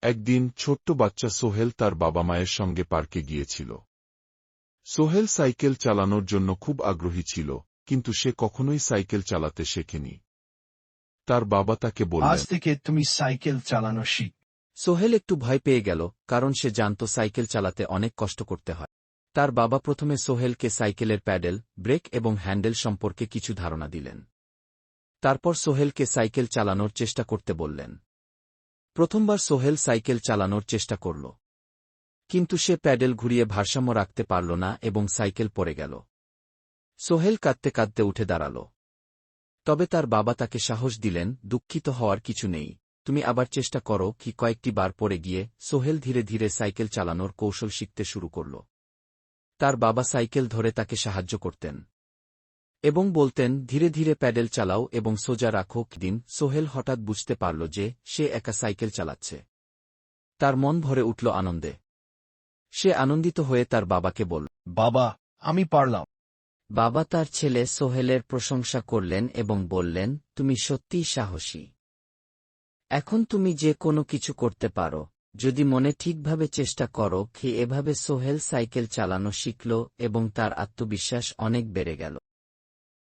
একদিন ছোট্ট বাচ্চা সোহেল তার বাবা মায়ের সঙ্গে পার্কে গিয়েছিল। সোহেল সাইকেল চালানোর জন্য খুব আগ্রহী ছিল, কিন্তু সে কখনোই সাইকেল চালাতে শেখেনি। তার বাবা তাকে আজ বললেন, থেকে তুমি সাইকেল চালানো শিখ। সোহেল একটু ভয় পেয়ে গেল, কারণ সে জানত সাইকেল চালাতে অনেক কষ্ট করতে হয়। তার বাবা প্রথমে সোহেলকে সাইকেলের প্যাডেল, ব্রেক এবং হ্যান্ডেল সম্পর্কে কিছু ধারণা দিলেন। তারপর সোহেলকে সাইকেল চালানোর চেষ্টা করতে বললেন। প্রথমবার সোহেল সাইকেল চালানোর চেষ্টা করল, কিন্তু সে প্যাডেল ঘুরিয়ে ভারসাম্য রাখতে পারল না এবং সাইকেল পড়ে গেল। সোহেল কাঁদতে কাঁদতে উঠে দাঁড়াল। তবে তার বাবা তাকে সাহস দিলেন, দুঃখিত হওয়ার কিছু নেই, তুমি আবার চেষ্টা করো। কয়েকটি বার পরে গিয়ে সোহেল ধীরে ধীরে সাইকেল চালানোর কৌশল শিখতে শুরু করল। তার বাবা সাইকেল ধরে তাকে সাহায্য করতেন এবং বলতেন, ধীরে ধীরে প্যাডেল চালাও এবং সোজা রাখো। দিন সোহেল হঠাৎ বুঝতে পারল যে সে একা সাইকেল চালাচ্ছে। তার মন ভরে উঠল আনন্দে। সে আনন্দিত হয়ে তার বাবাকে বলল, বাবা, আমি পারলাম। বাবা তার ছেলে সোহেলের প্রশংসা করলেন এবং বললেন, তুমি সত্যিই সাহসী। এখন তুমি যে কোনো কিছু করতে পারো, যদি মনে ঠিকভাবে চেষ্টা করো। এভাবে সোহেল সাইকেল চালানো শিখল এবং তার আত্মবিশ্বাস অনেক বেড়ে গেল।